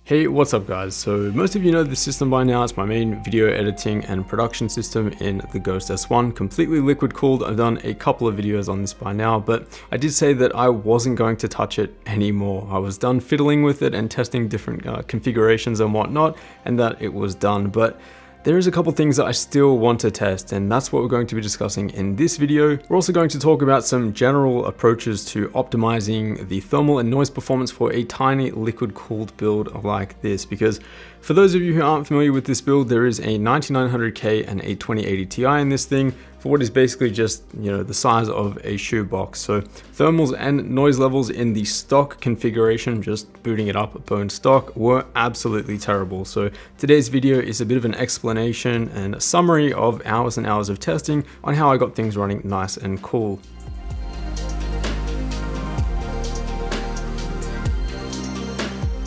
Hey, what's up guys? So most of you know this system by now. It's my main video editing and production system in the Ghost S1, completely liquid cooled. I've done a couple of videos on this by now, but I did say that I wasn't going to touch it anymore. I was done fiddling with it and testing different configurations and whatnot, and that it was done. But there is a couple things that I still want to test, and that's what we're going to be discussing in this video. We're also going to talk about some general approaches to optimizing the thermal and noise performance for a tiny liquid cooled build like this, because for those of you who aren't familiar with this build, there is a 9900K and a 2080 Ti in this thing for what is basically just, the size of a shoebox. So thermals and noise levels in the stock configuration, just booting it up bone stock, were absolutely terrible. So today's video is a bit of an explanation and a summary of hours and hours of testing on how I got things running nice and cool.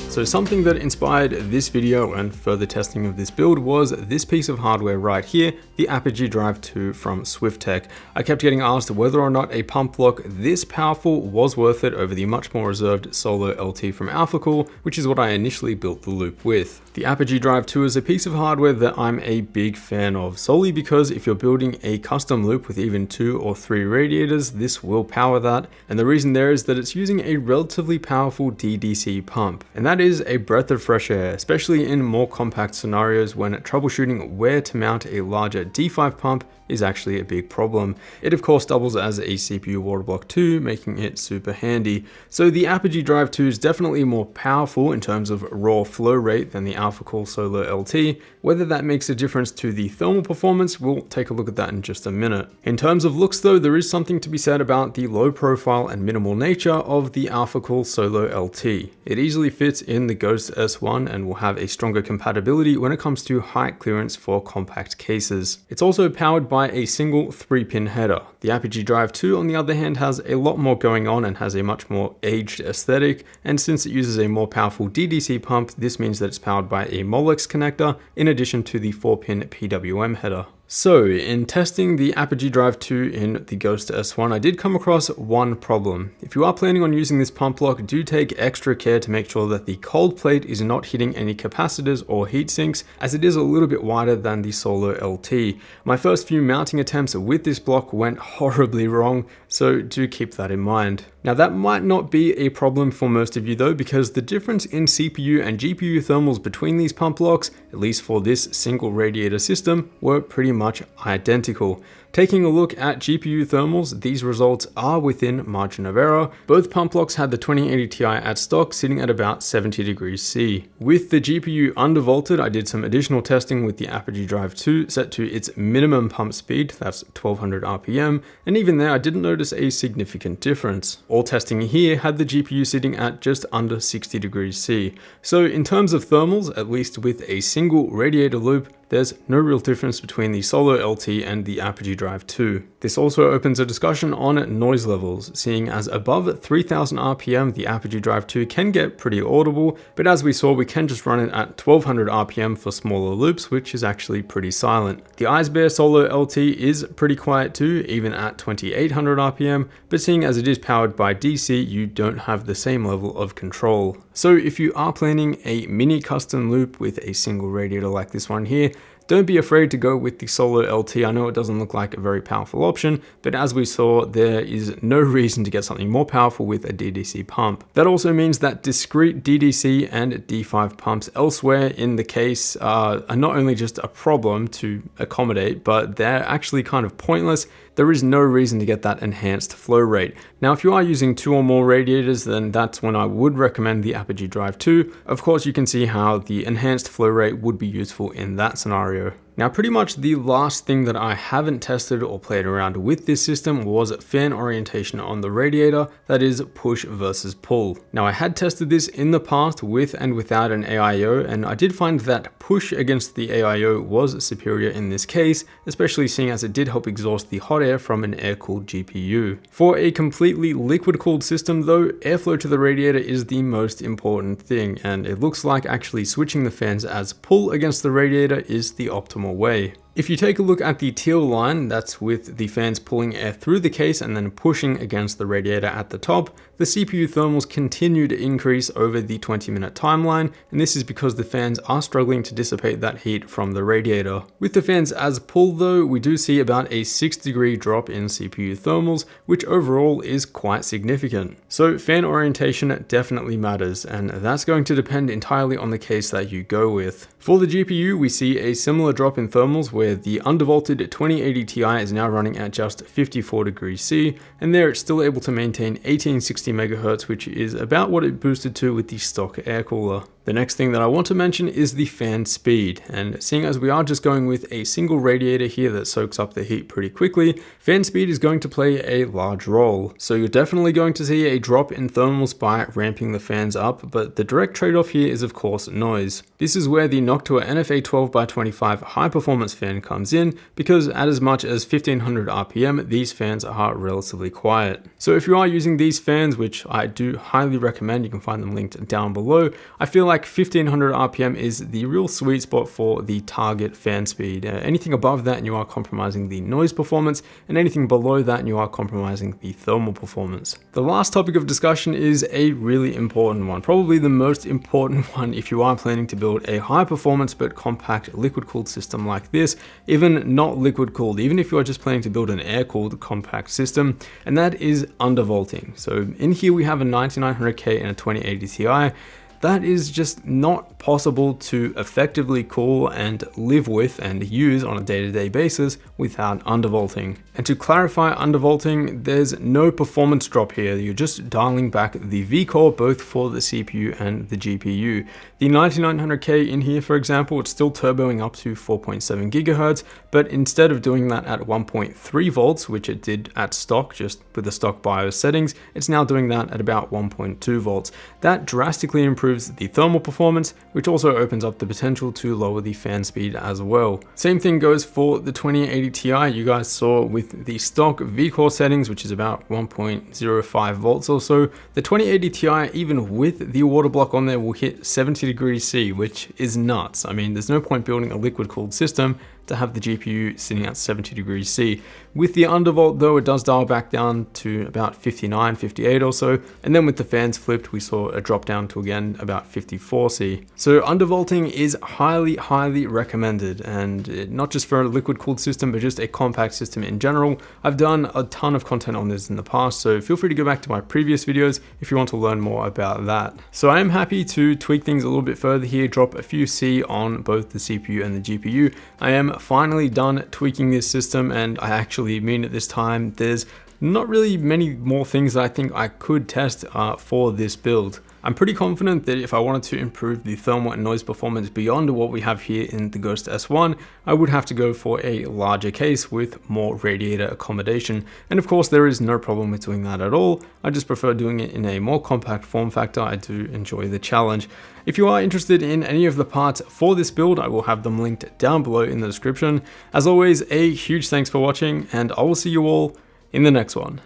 So something that inspired this video and further testing of this build was this piece of hardware right here, the Apogee Drive 2 from Swiftech. I kept getting asked whether or not a pump block this powerful was worth it over the much more reserved Solo LT from AlphaCool, which is what I initially built the loop with. The Apogee Drive 2 is a piece of hardware that I'm a big fan of, solely because if you're building a custom loop with even 2 or 3 radiators, this will power that. And the reason there is that it's using a relatively powerful DDC pump. And that is a breath of fresh air, especially in more compact scenarios when troubleshooting where to mount a larger D5 pump is actually a big problem. It of course doubles as a CPU water block too, making it super handy. So the Apogee Drive 2 is definitely more powerful in terms of raw flow rate than the AlphaCool Solo LT. Whether that makes a difference to the thermal performance, we'll take a look at that in just a minute. In terms of looks though, there is something to be said about the low profile and minimal nature of the AlphaCool Solo LT. It easily fits in the Ghost S1 and will have a stronger compatibility when it comes to height clearance for compact cases. It's also powered by a single 3-pin header. The Apogee Drive 2 on the other hand has a lot more going on and has a much more aged aesthetic, and since it uses a more powerful DDC pump, this means that it's powered by a Molex connector in addition to the 4-pin PWM header. So in testing the Apogee Drive 2 in the Ghost S1, I did come across one problem. If you are planning on using this pump block, do take extra care to make sure that the cold plate is not hitting any capacitors or heat sinks, as it is a little bit wider than the Solo LT. My first few mounting attempts with this block went horribly wrong, so do keep that in mind. Now that might not be a problem for most of you though, because the difference in CPU and GPU thermals between these pump blocks, at least for this single radiator system, were pretty much identical. Taking a look at GPU thermals, these results are within margin of error. Both pump blocks had the 2080 Ti at stock sitting at about 70 degrees C. With the GPU undervolted, I did some additional testing with the Apogee Drive 2 set to its minimum pump speed, that's 1200 RPM, and even there I didn't notice a significant difference. All testing here had the GPU sitting at just under 60 degrees C. So in terms of thermals, at least with a single radiator loop, there's no real difference between the Solo LT and the Apogee Drive 2. This also opens a discussion on noise levels, seeing as above 3000 RPM, the Apogee Drive 2 can get pretty audible, but as we saw, we can just run it at 1200 RPM for smaller loops, which is actually pretty silent. The Icebear Solo LT is pretty quiet too, even at 2800 RPM, but seeing as it is powered by DC, you don't have the same level of control. So if you are planning a mini custom loop with a single radiator like this one here, don't be afraid to go with the Solo LT. I know it doesn't look like a very powerful option, but as we saw, there is no reason to get something more powerful with a DDC pump. That also means that discrete DDC and D5 pumps elsewhere in the case are not only just a problem to accommodate, but they're actually kind of pointless. There is no reason to get that enhanced flow rate. Now, if you are using 2 or more radiators, then that's when I would recommend the Apogee Drive 2. Of course, you can see how the enhanced flow rate would be useful in that scenario. Now, pretty much the last thing that I haven't tested or played around with this system was fan orientation on the radiator, that is push versus pull. Now, I had tested this in the past with and without an AIO, and I did find that push against the AIO was superior in this case, especially seeing as it did help exhaust the hot air from an air-cooled GPU. For a completely liquid-cooled system though, airflow to the radiator is the most important thing, and it looks like actually switching the fans as pull against the radiator is the optimal way. If you take a look at the teal line, that's with the fans pulling air through the case and then pushing against the radiator at the top, the CPU thermals continue to increase over the 20-minute timeline, and this is because the fans are struggling to dissipate that heat from the radiator. With the fans as pulled though, we do see about a 6-degree drop in CPU thermals, which overall is quite significant. So fan orientation definitely matters, and that's going to depend entirely on the case that you go with. For the GPU, we see a similar drop in thermals where the undervolted 2080 Ti is now running at just 54 degrees C, and there it's still able to maintain 1860 MHz, which is about what it boosted to with the stock air cooler. The next thing that I want to mention is the fan speed, and seeing as we are just going with a single radiator here that soaks up the heat pretty quickly, fan speed is going to play a large role. So you're definitely going to see a drop in thermals by ramping the fans up, but the direct trade-off here is of course noise. This is where the Noctua NFA 12x25 high performance fan comes in, because at as much as 1500 RPM, these fans are relatively quiet. So if you are using these fans, which I do highly recommend, you can find them linked down below, I feel like 1500 RPM is the real sweet spot for the target fan speed. Anything above that and you are compromising the noise performance, and anything below that and you are compromising the thermal performance. The last topic of discussion is a really important one, probably the most important one if you are planning to build a high performance but compact liquid cooled system like this, even not liquid cooled, even if you are just planning to build an air cooled compact system, and that is undervolting. So in here we have a 9900K and a 2080 Ti. That is just not possible to effectively cool and live with and use on a day-to-day basis without undervolting. And to clarify undervolting, there's no performance drop here. You're just dialing back the V-core both for the CPU and the GPU. The 9900K in here, for example, it's still turboing up to 4.7 GHz, but instead of doing that at 1.3 volts, which it did at stock, just with the stock BIOS settings, it's now doing that at about 1.2 volts. That drastically improves the thermal performance, which also opens up the potential to lower the fan speed as well. Same thing goes for the 2080 Ti. You guys saw with the stock V-core settings, which is about 1.05 volts or so, the 2080 Ti, even with the water block on there, will hit 70 degrees C, which is nuts. I mean, there's no point building a liquid cooled system to have the GPU sitting at 70 degrees C. With the undervolt though, it does dial back down to about 59, 58 or so, and then with the fans flipped, we saw a drop down to again about 54 C. So undervolting is highly recommended, and not just for a liquid cooled system, but just a compact system in general. I've done a ton of content on this in the past, so feel free to go back to my previous videos if you want to learn more about that. So I am happy to tweak things a little bit further here, drop a few C on both the CPU and the GPU. I am finally done tweaking this system, and I actually mean it this time. There's not really many more things that I think I could test for this build. I'm pretty confident that if I wanted to improve the thermal and noise performance beyond what we have here in the Ghost S1, I would have to go for a larger case with more radiator accommodation. And of course, there is no problem with doing that at all. I just prefer doing it in a more compact form factor. I do enjoy the challenge. If you are interested in any of the parts for this build, I will have them linked down below in the description. As always, a huge thanks for watching, and I will see you all in the next one.